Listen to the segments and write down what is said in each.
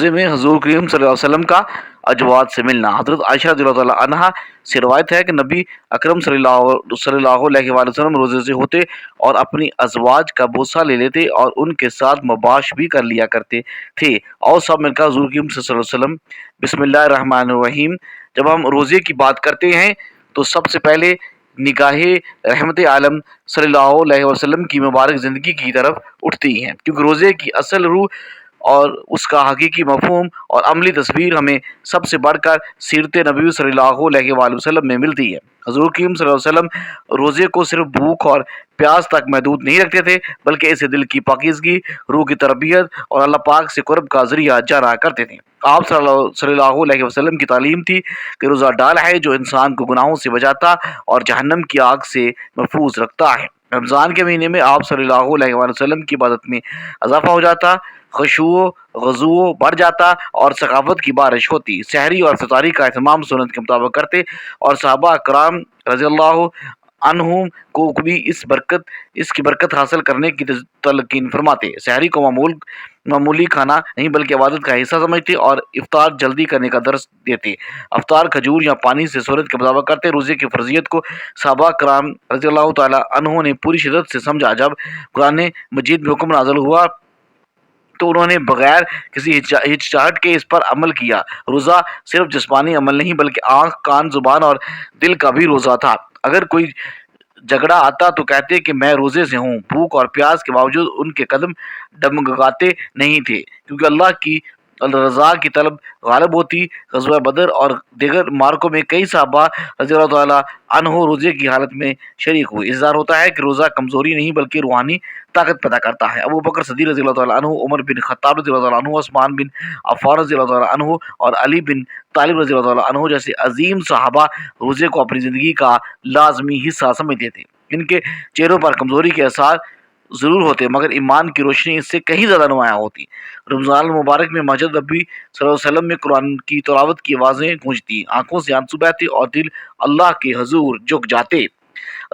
روزے میں حضور کریم صلی اللہ علیہ وسلم کا ازواج سے ملنا۔ حضرت عائشہ رضی اللہ تعالیٰ عنہا سے روایت ہے کہ نبی اکرم صلی اللہ علیہ وآلہ وسلم روزے سے ہوتے اور اپنی ازواج کا بوسہ لے لیتے اور ان کے ساتھ مباش بھی کر لیا کرتے تھے، اور سب مل کر حضور کریم صلی اللہ علیہ وسلم بسم اللہ الرحمن الرحیم۔ جب ہم روزے کی بات کرتے ہیں تو سب سے پہلے نگاہ رحمت عالم صلی اللہ علیہ وسلم کی مبارک زندگی کی طرف اٹھتی ہیں، کیونکہ روزے کی اصل روح اور اس کا حقیقی مفہوم اور عملی تصویر ہمیں سب سے بڑھ کر سیرت نبی صلی اللہ علیہ وآلہ وسلم میں ملتی ہے۔ حضور کریم صلی اللہ علیہ وسلم روزے کو صرف بھوک اور پیاس تک محدود نہیں رکھتے تھے، بلکہ اسے دل کی پاکیزگی، روح کی تربیت اور اللہ پاک سے قرب کا ذریعہ جانا کرتے تھے۔ آپ صلی اللہ علیہ وسلم کی تعلیم تھی کہ روزہ ڈال ہے جو انسان کو گناہوں سے بچاتا اور جہنم کی آگ سے محفوظ رکھتا ہے۔ رمضان کے مہینے میں آپ صلی اللہ علیہ وآلہ وسلم کی عبادت میں اضافہ ہو جاتا، خشوع غضو بڑھ جاتا اور ثقافت کی بارش ہوتی۔ سحری اور فطاری کا اہتمام سنت کے مطابق کرتے اور صحابہ کرام رضی اللہ عنہم کو بھی اس کی برکت حاصل کرنے کی تلقین فرماتے۔ سحری کو معمولی کھانا نہیں بلکہ عبادت کا حصہ سمجھتے اور افطار جلدی کرنے کا درس دیتے۔ افطار کھجور یا پانی سے سنت کے مطابق کرتے۔ روزے کی فرضیت کو صحابہ کرام رضی اللہ تعالی عنہ نے پوری شدت سے سمجھا۔ جب قرآن مجید میں حکم نازل ہوا تو انہوں نے بغیر کسی ہچکچاہٹ کے اس پر عمل کیا۔ روزہ صرف جسمانی عمل نہیں بلکہ آنکھ، کان، زبان اور دل کا بھی روزہ تھا۔ اگر کوئی جھگڑا آتا تو کہتے کہ میں روزے سے ہوں۔ بھوک اور پیاس کے باوجود ان کے قدم ڈگمگاتے نہیں تھے، کیونکہ اللہ کی رضا کی طلب غالب ہوتی۔ غزوہ بدر اور دیگر معرکوں میں کئی صحابہ رضی اللہ تعالیٰ عنہ روزے کی حالت میں شریک ہوئے۔ اظہار ہوتا ہے کہ روزہ کمزوری نہیں بلکہ روحانی طاقت پیدا کرتا ہے۔ ابو بکر صدیق رضی اللہ تعالیٰ عنہ، عمر بن خطاب رضی اللہ تعالیٰ عنہ، عثمان بن عفان رضی اللہ تعالیٰ عنہ اور علی بن طالب رضی اللہ تعالیٰ عنہ جیسے عظیم صحابہ روزے کو اپنی زندگی کا لازمی حصہ سمجھتے تھے۔ ان کے چہروں پر کمزوری کے آثار ضرور ہوتے مگر ایمان کی روشنی اس سے کہیں زیادہ نمایاں ہوتی۔ رمضان المبارک میں مسجد نبی صلی اللہ علیہ وسلم میں قرآن کی تلاوت کی آوازیں گونجتی، آنکھوں سے آنسو بہتے اور دل اللہ کے حضور جھک جاتے۔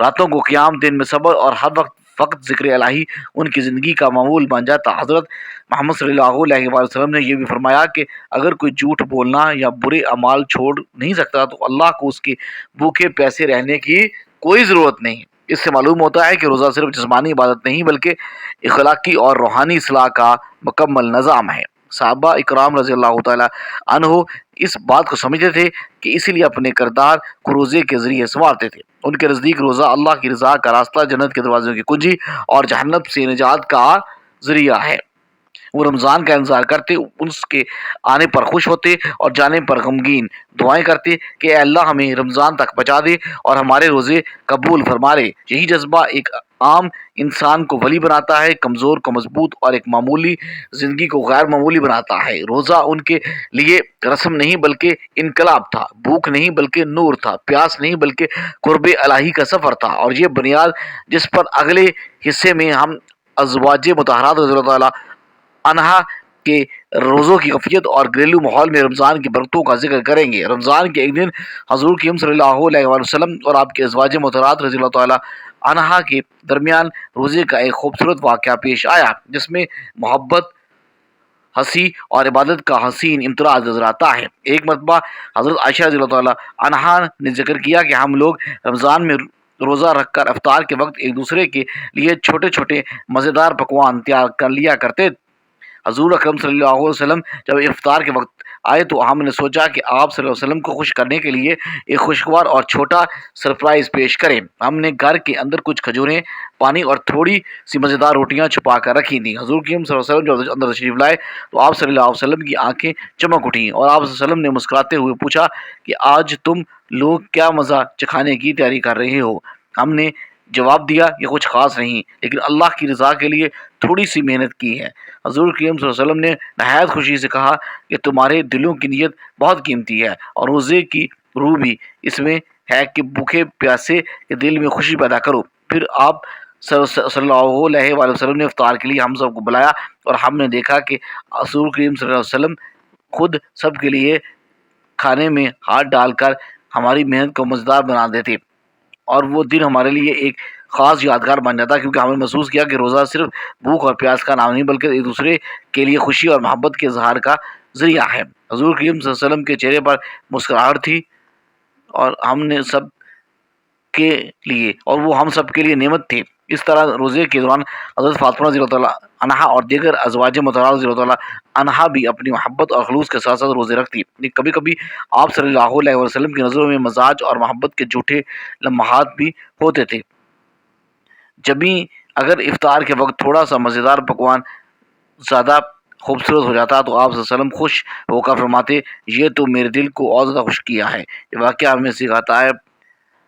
راتوں کو قیام، دن میں صبر اور ہر وقت ذکر الہی ان کی زندگی کا معمول بن جاتا۔ حضرت محمد صلی اللہ علیہ وآلہ وسلم نے یہ بھی فرمایا کہ اگر کوئی جھوٹ بولنا یا برے اعمال چھوڑ نہیں سکتا تو اللہ کو اس کے بھوکے پیسے رہنے کی کوئی ضرورت نہیں۔ اس سے معلوم ہوتا ہے کہ روزہ صرف جسمانی عبادت نہیں بلکہ اخلاقی اور روحانی اصلاح کا مکمل نظام ہے۔ صحابہ اکرام رضی اللہ تعالیٰ عنہ اس بات کو سمجھتے تھے کہ اسی لیے اپنے کردار کو روزے کے ذریعے سنوارتے تھے۔ ان کے نزدیک روزہ اللہ کی رضا کا راستہ، جنت کے دروازوں کی کنجی اور جہنم سے نجات کا ذریعہ ہے۔ وہ رمضان کا انتظار کرتے، اس کے آنے پر خوش ہوتے اور جانے پر غمگین، دعائیں کرتے کہ اے اللہ ہمیں رمضان تک پہنچا دے اور ہمارے روزے قبول فرما لے۔ یہی جذبہ ایک عام انسان کو ولی بناتا ہے، کمزور کو مضبوط اور ایک معمولی زندگی کو غیر معمولی بناتا ہے۔ روزہ ان کے لیے رسم نہیں بلکہ انقلاب تھا، بھوک نہیں بلکہ نور تھا، پیاس نہیں بلکہ قرب الہی کا سفر تھا، اور یہ بنیاد جس پر اگلے حصے میں ہم ازواج مطہرات رضی اللہ تعالیٰ عنہا کے روزوں کی کیفیت اور گھریلو ماحول میں رمضان کی برکتوں کا ذکر کریں گے۔ رمضان کے ایک دن حضور کریم صلی اللہ علیہ وآلہ وسلم اور آپ کے ازواج مطہرات رضی اللہ تعالیٰ عنہا کے درمیان روزے کا ایک خوبصورت واقعہ پیش آیا، جس میں محبت، ہنسی اور عبادت کا حسین امتزاج نظر آتا ہے۔ ایک مرتبہ حضرت عائشہ رضی اللہ تعالیٰ عنہا نے ذکر کیا کہ ہم لوگ رمضان میں روزہ رکھ کر افطار کے وقت ایک دوسرے کے لیے چھوٹے چھوٹے مزیدار پکوان تیار کر لیا کرتے۔ حضور اکرم صلی اللہ علیہ وسلم جب افطار کے وقت آئے تو ہم نے سوچا کہ آپ صلی اللہ علیہ وسلم کو خوش کرنے کے لیے ایک خوشگوار اور چھوٹا سرپرائز پیش کریں۔ ہم نے گھر کے اندر کچھ کھجوریں، پانی اور تھوڑی سی مزیدار روٹیاں چھپا کر رکھی تھیں۔ حضور کریم صلی اللہ علیہ وسلم جب اندر تشریف لائے تو آپ صلی اللہ علیہ وسلم کی آنکھیں چمک اٹھیں اور آپ صلی اللہ علیہ وسلم نے مسکراتے ہوئے پوچھا کہ آج تم لوگ کیا مزہ چکھانے کی تیاری کر رہے ہو؟ ہم نے جواب دیا کہ کچھ خاص نہیں، لیکن اللہ کی رضا کے لیے تھوڑی سی محنت کی ہے۔ حضور کریم صلی اللہ علیہ وسلم نے نہایت خوشی سے کہا کہ تمہارے دلوں کی نیت بہت قیمتی ہے اور روزے کی روح بھی اس میں ہے کہ بھوکے پیاسے کے دل میں خوشی پیدا کرو۔ پھر آپ صلی اللہ علیہ وآلہ وسلم نے افطار کے لیے ہم سب کو بلایا اور ہم نے دیکھا کہ حضور کریم صلی اللہ علیہ وسلم خود سب کے لیے کھانے میں ہاتھ ڈال کر ہماری محنت کو مزیدار بنا دیتے، اور وہ دن ہمارے لیے ایک خاص یادگار بن جاتا، کیونکہ ہم نے محسوس کیا کہ روزہ صرف بھوک اور پیاس کا نام نہیں بلکہ ایک دوسرے کے لیے خوشی اور محبت کے اظہار کا ذریعہ ہے۔ حضور کریم صلی اللہ علیہ وسلم کے چہرے پر مسکراہٹ تھی اور وہ ہم سب کے لیے نعمت تھی۔ اس طرح روزے کے دوران حضرت فاطمہ رضی اللہ تعالیٰ عنہا اور دیگر ازواج مطہرات رضی اللہ تعالیٰ عنہا بھی اپنی محبت اور خلوص کے ساتھ ساتھ روزے رکھتی۔ کبھی کبھی آپ صلی اللہ علیہ وسلم کی نظروں میں مزاج اور محبت کے جھوٹے لمحات بھی ہوتے تھے۔ جبھی اگر افطار کے وقت تھوڑا سا مزیدار پکوان زیادہ خوبصورت ہو جاتا تو آپ صلی اللہ علیہ وسلم خوش ہو کر فرماتے، یہ تو میرے دل کو اور زیادہ خوش کیا ہے۔ یہ واقعہ ہمیں سکھاتا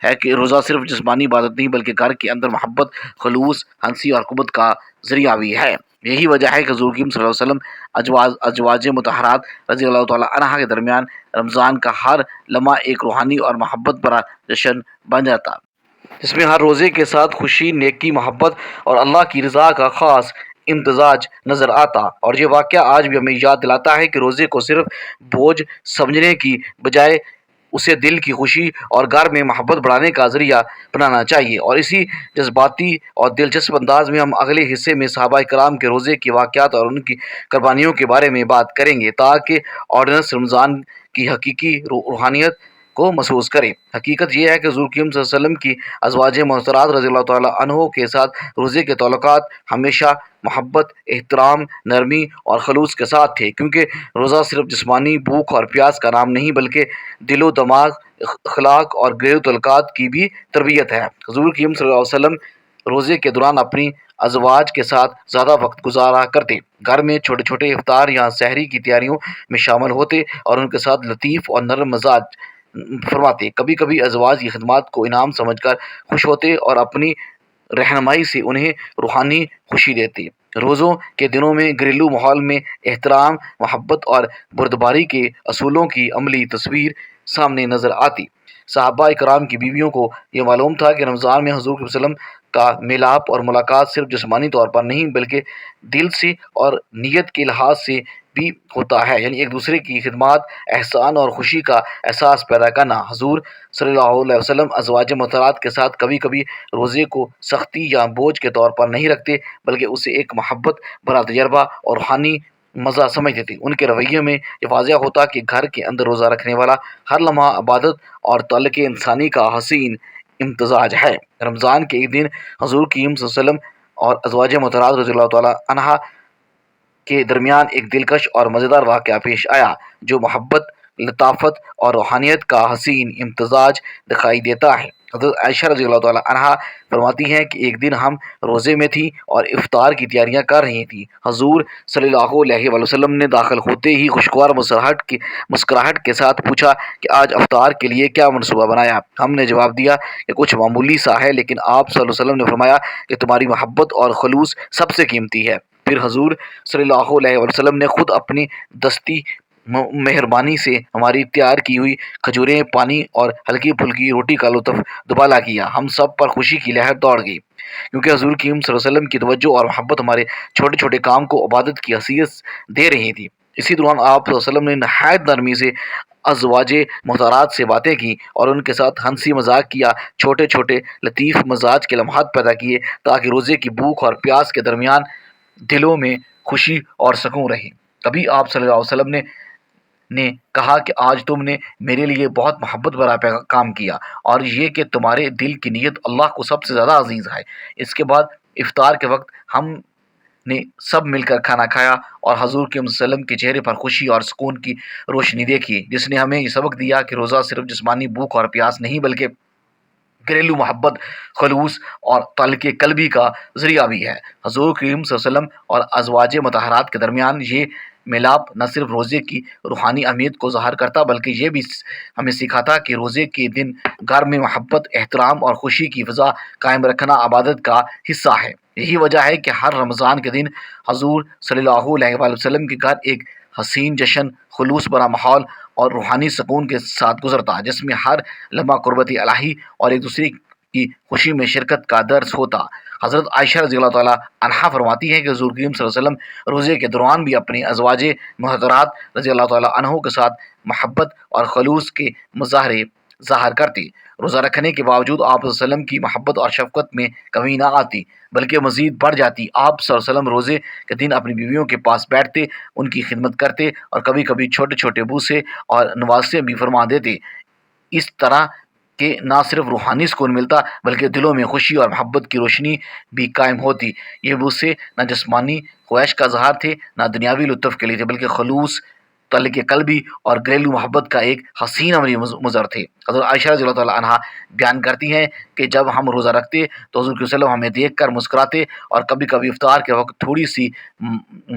ہے کہ روزہ صرف جسمانی عبادت نہیں بلکہ گھر کے اندر محبت، خلوص، ہنسی اور قربت کا ذریعہ بھی ہے۔ یہی وجہ ہے کہ حضور کریم صلی اللہ علیہ وسلم ازواج مطہرات رضی اللہ تعالیٰ عنہا کے درمیان رمضان کا ہر لمحہ ایک روحانی اور محبت بھرا جشن بن جاتا، جس میں ہر روزے کے ساتھ خوشی، نیکی، محبت اور اللہ کی رضا کا خاص امتزاج نظر آتا۔ اور یہ واقعہ آج بھی ہمیں یاد دلاتا ہے کہ روزے کو صرف بوجھ سمجھنے کی بجائے اسے دل کی خوشی اور گھر میں محبت بڑھانے کا ذریعہ بنانا چاہیے۔ اور اسی جذباتی اور دلچسپ انداز میں ہم اگلے حصے میں صحابہ کرام کے روزے کے واقعات اور ان کی قربانیوں کے بارے میں بات کریں گے، تاکہ آڈینس رمضان کی حقیقی روحانیت کو محسوس کریں۔ حقیقت یہ ہے کہ حضور کریم صلی اللہ علیہ وسلم کی ازواج محترمات رضی اللہ تعالیٰ عنہ کے ساتھ روزے کے تعلقات ہمیشہ محبت، احترام، نرمی اور خلوص کے ساتھ تھے، کیونکہ روزہ صرف جسمانی بھوک اور پیاس کا نام نہیں بلکہ دل و دماغ، اخلاق اور گہرے تعلقات کی بھی تربیت ہے۔ حضور کریم صلی اللہ علیہ وسلم روزے کے دوران اپنی ازواج کے ساتھ زیادہ وقت گزارا کرتے، گھر میں چھوٹے چھوٹے افطار یا سحری کی تیاریوں میں شامل ہوتے اور ان کے ساتھ لطیف اور نرم مزاج فرماتے۔ کبھی کبھی ازواج کی خدمات کو انعام سمجھ کر خوش ہوتے اور اپنی رہنمائی سے انہیں روحانی خوشی دیتے۔ روزوں کے دنوں میں گھریلو ماحول میں احترام، محبت اور بردباری کے اصولوں کی عملی تصویر سامنے نظر آتی۔ صحابہ کرام کی بیویوں کو یہ معلوم تھا کہ رمضان میں حضور صلی اللہ علیہ وسلم کا میلاپ اور ملاقات صرف جسمانی طور پر نہیں بلکہ دل سے اور نیت کے لحاظ سے بھی ہوتا ہے، یعنی ایک دوسرے کی خدمات، احسان اور خوشی کا احساس پیدا کرنا۔ حضور صلی اللہ علیہ وسلم ازواج مطہرات کے ساتھ کبھی کبھی روزے کو سختی یا بوجھ کے طور پر نہیں رکھتے بلکہ اسے ایک محبت بھرا تجربہ اور روحانی مزہ سمجھتے تھے۔ ان کے رویے میں یہ واضح ہوتا کہ گھر کے اندر روزہ رکھنے والا ہر لمحہ عبادت اور تعلق انسانی کا حسین امتزاج ہے۔ رمضان کے ایک دن حضور کریم صلی اللہ علیہ وسلم اور ازواج مطہرات رضی اللہ تعالیٰ عنہا کے درمیان ایک دلکش اور مزیدار واقعہ پیش آیا جو محبت، لطافت اور روحانیت کا حسین امتزاج دکھائی دیتا ہے۔ حضرت عائشہ رضی اللہ تعالیٰ عنہا فرماتی ہیں کہ ایک دن ہم روزے میں تھیں اور افطار کی تیاریاں کر رہی تھیں۔ حضور صلی اللہ علیہ وسلم نے داخل ہوتے ہی خوشگوار مسکراہٹ کے ساتھ پوچھا کہ آج افطار کے لیے کیا منصوبہ بنایا؟ ہم نے جواب دیا کہ کچھ معمولی سا ہے، لیکن آپ صلی اللہ علیہ وسلم نے فرمایا کہ تمہاری محبت اور خلوص سب سے قیمتی ہے۔ پھر حضور صلی اللہ علیہ وسلم نے خود اپنی دستی مہربانی سے ہماری تیار کی ہوئی کھجوریں، پانی اور ہلکی پھلکی روٹی کا لطف دبالا کیا۔ ہم سب پر خوشی کی لہر دوڑ گئی، کیونکہ حضور کریم صلی اللہ علیہ وسلم کی توجہ اور محبت ہمارے چھوٹے چھوٹے کام کو عبادت کی حیثیت دے رہی تھی۔ اسی دوران آپ صلی اللہ علیہ وسلم نے نہایت نرمی سے ازواج محترمات سے باتیں کی اور ان کے ساتھ ہنسی مذاق کیا، چھوٹے چھوٹے لطیف مزاج کے لمحات پیدا کیے تاکہ روزے کی بھوک اور پیاس کے درمیان دلوں میں خوشی اور سکون رہے۔ کبھی آپ صلی اللہ علیہ وسلم نے کہا کہ آج تم نے میرے لیے بہت محبت بھرا کام کیا اور یہ کہ تمہارے دل کی نیت اللہ کو سب سے زیادہ عزیز ہے۔ اس کے بعد افطار کے وقت ہم نے سب مل کر کھانا کھایا اور حضور کے وسلم کے چہرے پر خوشی اور سکون کی روشنی دیکھی، جس نے ہمیں یہ سبق دیا کہ روزہ صرف جسمانی بھوک اور پیاس نہیں بلکہ گھریلو محبت، خلوص اور تعلق قلبی کا ذریعہ بھی ہے۔ حضور کریم صلی اللہ علیہ وسلم اور ازواج مطہرات کے درمیان یہ میلاپ نہ صرف روزے کی روحانی اہمیت کو ظاہر کرتا بلکہ یہ بھی ہمیں سکھاتا کہ روزے کے دن گھر میں محبت، احترام اور خوشی کی فضا قائم رکھنا عبادت کا حصہ ہے۔ یہی وجہ ہے کہ ہر رمضان کے دن حضور صلی اللہ علیہ وسلم کے گھر ایک حسین جشن، خلوص بھرا ماحول اور روحانی سکون کے ساتھ گزرتا، جس میں ہر لمحہ قربت الہی اور ایک دوسرے کی خوشی میں شرکت کا درس ہوتا۔ حضرت عائشہ رضی اللہ تعالیٰ عنہا فرماتی ہیں کہ حضور کریم صلی اللہ علیہ وسلم روزے کے دوران بھی اپنی ازواج محترمات رضی اللہ تعالیٰ عنہ کے ساتھ محبت اور خلوص کے مظاہرے ظاہر کرتے۔ روزہ رکھنے کے باوجود آپ صلی اللہ علیہ وسلم کی محبت اور شفقت میں کمی نہ آتی بلکہ مزید بڑھ جاتی۔ آپ صلی اللہ علیہ وسلم روزے کے دن اپنی بیویوں کے پاس بیٹھتے، ان کی خدمت کرتے اور کبھی کبھی چھوٹے چھوٹے بوسے اور نوازشیں بھی فرما دیتے۔ اس طرح کہ نہ صرف روحانی سکون ملتا بلکہ دلوں میں خوشی اور محبت کی روشنی بھی قائم ہوتی۔ یہ بوسے نہ جسمانی خواہش کا اظہار تھے نہ دنیاوی لطف کے لیے تھے بلکہ خلوص، تعلق قلبی اور گھریلو محبت کا ایک حسین عملی مظہر تھے۔ حضرت عائشہ رضی اللہ تعالیٰ عنہا بیان کرتی ہیں کہ جب ہم روزہ رکھتے تو حضور صلی اللہ علیہ وسلم ہمیں دیکھ کر مسکراتے اور کبھی کبھی افطار کے وقت تھوڑی سی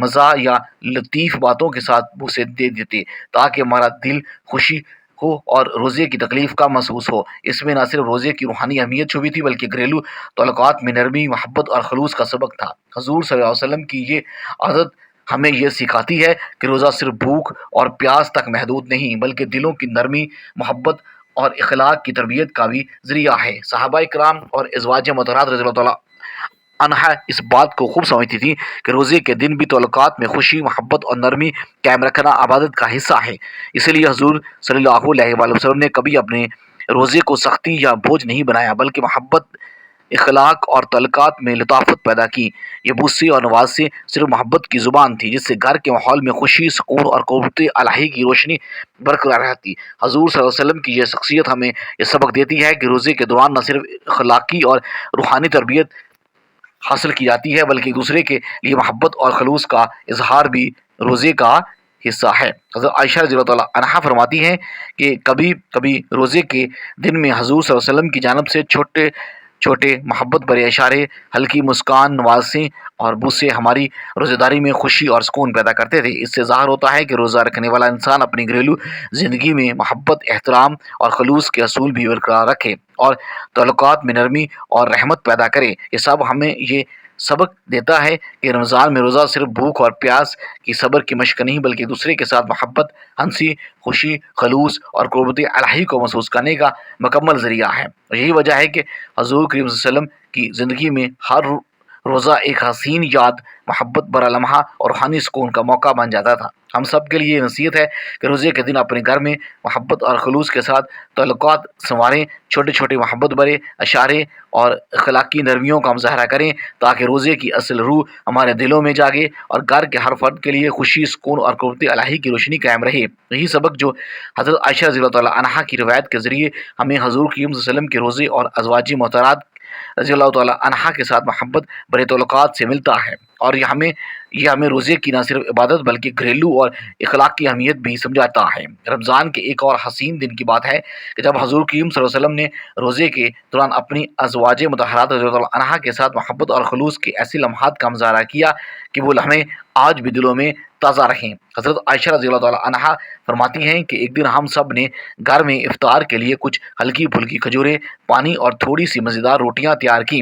مزاح یا لطیف باتوں کے ساتھ بوسے دے دیتے تاکہ ہمارا دل خوشی ہو اور روزے کی تکلیف کا محسوس ہو۔ اس میں نہ صرف روزے کی روحانی اہمیت چھپی تھی بلکہ گھریلو تعلقات میں نرمی، محبت اور خلوص کا سبق تھا۔ حضور صلی اللہ علیہ وسلم کی یہ عادت ہمیں یہ سکھاتی ہے کہ روزہ صرف بھوک اور پیاس تک محدود نہیں بلکہ دلوں کی نرمی، محبت اور اخلاق کی تربیت کا بھی ذریعہ ہے۔ صحابہ کرام اور ازواج مطہرات رضی اللہ تعالیٰ عنہا اس بات کو خوب سمجھتی تھی کہ روزے کے دن بھی تعلقات میں خوشی، محبت اور نرمی قائم رکھنا عبادت کا حصہ ہے۔ اسی لیے حضور صلی اللہ علیہ وآلہ وسلم نے کبھی اپنے روزے کو سختی یا بوجھ نہیں بنایا بلکہ محبت، اخلاق اور تعلقات میں لطافت پیدا کی۔ یہ بوسے اور نوازشیں صرف محبت کی زبان تھی جس سے گھر کے ماحول میں خوشی، سکون اور قربت الہی کی روشنی برقرار رہتی۔ حضور صلی اللہ علیہ وسلم کی یہ شخصیت ہمیں یہ سبق دیتی ہے کہ روزے کے دوران نہ صرف اخلاقی اور روحانی تربیت حاصل کی جاتی ہے بلکہ دوسرے کے لیے محبت اور خلوص کا اظہار بھی روزے کا حصہ ہے۔ حضرت عائشہ رضی اللہ تعالیٰ عنہا فرماتی ہیں کہ کبھی کبھی روزے کے دن میں حضور صلی اللہ علیہ وسلم کی جانب سے چھوٹے چھوٹے محبت بھرے اشارے، ہلکی مسکان، نوازشیں اور بوسے ہماری روزہ داری میں خوشی اور سکون پیدا کرتے تھے۔ اس سے ظاہر ہوتا ہے کہ روزہ رکھنے والا انسان اپنی گھریلو زندگی میں محبت، احترام اور خلوص کے اصول بھی برقرار رکھے اور تعلقات میں نرمی اور رحمت پیدا کرے۔ یہ سب ہمیں یہ سبق دیتا ہے کہ رمضان میں روزہ صرف بھوک اور پیاس کی صبر کی مشق نہیں بلکہ دوسرے کے ساتھ محبت، ہنسی، خوشی، خلوص اور قربت الہی کو محسوس کرنے کا مکمل ذریعہ ہے۔ یہی وجہ ہے کہ حضور کریم صلی اللہ علیہ وسلم کی زندگی میں ہر روزہ ایک حسین یاد، محبت بھرا لمحہ اور روحانی سکون کا موقع بن جاتا تھا۔ ہم سب کے لیے یہ نصیحت ہے کہ روزے کے دن اپنے گھر میں محبت اور خلوص کے ساتھ تعلقات سنواریں، چھوٹے چھوٹے محبت بھرے اشارے اور اخلاقی نرمیوں کا مظاہرہ کریں تاکہ روزے کی اصل روح ہمارے دلوں میں جاگے اور گھر کے ہر فرد کے لیے خوشی، سکون اور قربت الہی کی روشنی قائم رہے۔ یہی سبق جو حضرت عائشہ رضی اللہ تعالیٰ عنہا کی روایت کے ذریعے ہمیں حضور کریم صلی اللہ علیہ وسلم کے روزے اور ازواج مطہرات رضی اللہ تعالیٰ عنہا کے ساتھ محبت بھرے تعلقات سے ملتا ہے، اور یہ ہمیں روزے کی نہ صرف عبادت بلکہ گھریلو اور اخلاق کی اہمیت بھی سمجھاتا ہے۔ رمضان کے ایک اور حسین دن کی بات ہے کہ جب حضور کریم صلی اللہ علیہ وسلم نے روزے کے دوران اپنی ازواج مطہرات رضی اللہ عنہا کے ساتھ محبت اور خلوص کے ایسے لمحات کا مظاہرہ کیا کہ وہ لمحے آج بھی دلوں میں تازہ رہیں۔ حضرت عائشہ رضی اللہ تعالیٰ عنہا فرماتی ہیں کہ ایک دن ہم سب نے گھر میں افطار کے لیے کچھ ہلکی پھلکی کھجوریں، پانی اور تھوڑی سی مزیدار روٹیاں تیار کی۔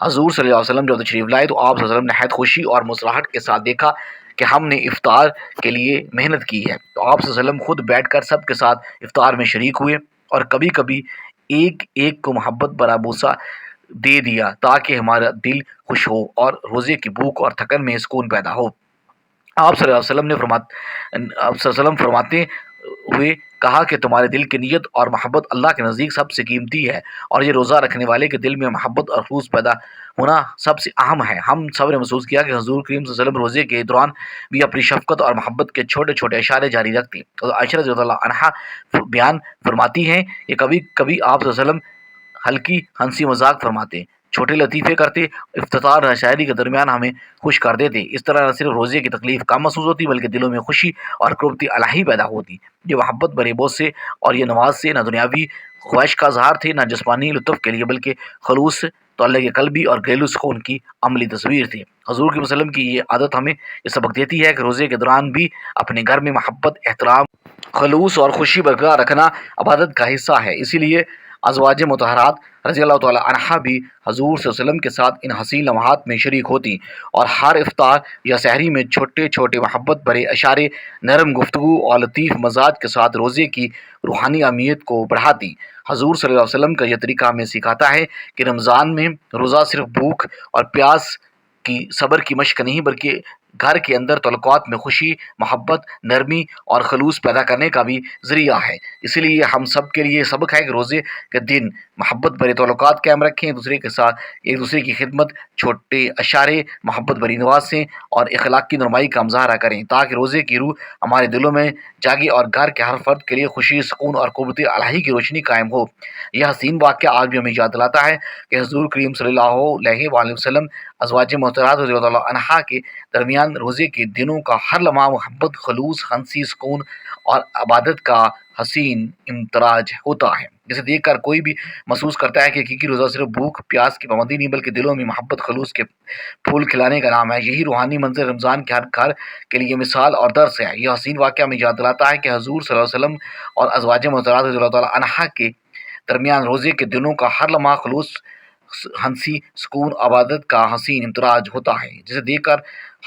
حضور صلی اللہ علیہ وسلم جب تشریف لائے تو آپ صلی اللہ علیہ وسلم نے نہایت خوشی اور مسرت کے ساتھ دیکھا کہ ہم نے افطار کے لیے محنت کی ہے، تو آپ صلی اللہ علیہ وسلم خود بیٹھ کر سب کے ساتھ افطار میں شریک ہوئے اور کبھی کبھی ایک ایک کو محبت بھرا بوسہ دے دیا تاکہ ہمارا دل خوش ہو اور روزے کی بھوک اور تھکن میں سکون پیدا ہو۔ آپ صلی اللہ علیہ وسلم فرماتے ہوئے کہا کہ تمہارے دل کی نیت اور محبت اللہ کے نزدیک سب سے قیمتی ہے، اور یہ روزہ رکھنے والے کے دل میں محبت اور خلوص پیدا ہونا سب سے اہم ہے۔ ہم سب نے محسوس کیا کہ حضور کریم صلی اللہ علیہ وسلم روزے کے دوران بھی اپنی شفقت اور محبت کے چھوٹے چھوٹے اشارے جاری رکھتے۔ اور عائشہ رضی اللہ عنہا بیان فرماتی ہیں کہ کبھی کبھی آپ صلی اللہ علیہ وسلم ہلکی ہنسی مذاق فرماتے، چھوٹے لطیفے کرتے، افتتار اور شاعری کے درمیان ہمیں خوش کر دیتے۔ اس طرح نہ صرف روزے کی تکلیف کم محسوس ہوتی بلکہ دلوں میں خوشی اور قربت الہی پیدا ہوتی۔ یہ محبت بھرے بوسے اور یہ نواز سے نہ دنیاوی خواہش کا اظہار تھے نہ جسمانی لطف کے لیے بلکہ خلوص، تعلق قلبی اور گھریلو سکون کی عملی تصویر تھی۔ حضور کی وسلم کی یہ عادت ہمیں یہ سبق دیتی ہے کہ روزے کے دوران بھی اپنے گھر میں محبت، احترام، خلوص اور خوشی برقرار رکھنا عبادت کا حصہ ہے۔ اسی لیے ازواج مطہرات رضی اللہ تعالیٰ عنہا بھی حضور صلی اللہ علیہ وسلم کے ساتھ ان حسین لمحات میں شریک ہوتی اور ہر افطار یا سحری میں چھوٹے چھوٹے محبت بھرے اشارے، نرم گفتگو اور لطیف مزاج کے ساتھ روزے کی روحانی اہمیت کو بڑھاتی۔ حضور صلی اللہ علیہ وسلم کا یہ طریقہ ہمیں سکھاتا ہے کہ رمضان میں روزہ صرف بھوک اور پیاس کی صبر کی مشق نہیں بلکہ گھر کے اندر تعلقات میں خوشی، محبت، نرمی اور خلوص پیدا کرنے کا بھی ذریعہ ہے۔ اسی لیے ہم سب کے لیے سبق ہے کہ روزے کے دن محبت بھرے تعلقات قائم رکھیں، ایک دوسرے کے ساتھ ایک دوسرے کی خدمت، چھوٹے اشارے، محبت بھری نوازیں اور اخلاق کی نرمائی کا مظاہرہ کریں، تاکہ روزے کی روح ہمارے دلوں میں جاگے اور گھر کے ہر فرد کے لیے خوشی، سکون اور قربت الہی کی روشنی قائم ہو۔ یہ حسین واقعہ آج بھی ہمیں یاد دلاتا ہے کہ حضور کریم صلی اللہ علیہ وآلہ وسلم ازواج محترمات رضی اللہ عنہا کے درمیان روزے کے دنوں کا ہر لمحہ محبت، خلوص، ہنسی، سکون اور عبادت کا حسین امتراج ہوتا ہے، جسے دیکھ کر کوئی بھی محسوس کرتا ہے کہ حقیقی روزہ صرف بھوک پیاس کی پابندی نہیں بلکہ دلوں میں محبت، خلوص کے پھول کھلانے کا نام ہے۔ یہی روحانی منظر رمضان کے ہر گھر کے لیے مثال اور درس ہے۔ یہ حسین واقعہ ہمیں یاد دلاتا ہے کہ حضور صلی اللہ علیہ وسلم اور ازواج محترمات رضی اللہ عنہا کے درمیان روزے کے دنوں کا ہر لمحہ خلوص، ہنسی، سکون، عبادت کا حسین امتراج ہوتا ہے، جسے دیکھ کر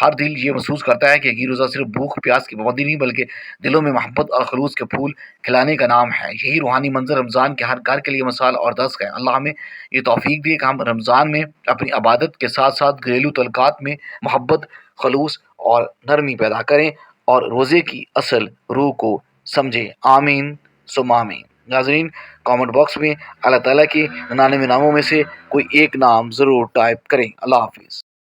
ہر دل یہ محسوس کرتا ہے کہ یہ روزہ صرف بھوک پیاس کی پابندی نہیں بلکہ دلوں میں محبت اور خلوص کے پھول کھلانے کا نام ہے۔ یہی روحانی منظر رمضان کے ہر گھر کے لیے مثال اور درس ہے۔ اللہ ہمیں یہ توفیق دے کہ ہم رمضان میں اپنی عبادت کے ساتھ ساتھ گھریلو تعلقات میں محبت، خلوص اور نرمی پیدا کریں اور روزے کی اصل روح کو سمجھیں۔ آمین ثم آمین۔ ناظرین، کامنٹ باکس میں اللہ تعالیٰ کے 99 ناموں میں سے کوئی ایک نام ضرور ٹائپ کریں۔ اللہ حافظ۔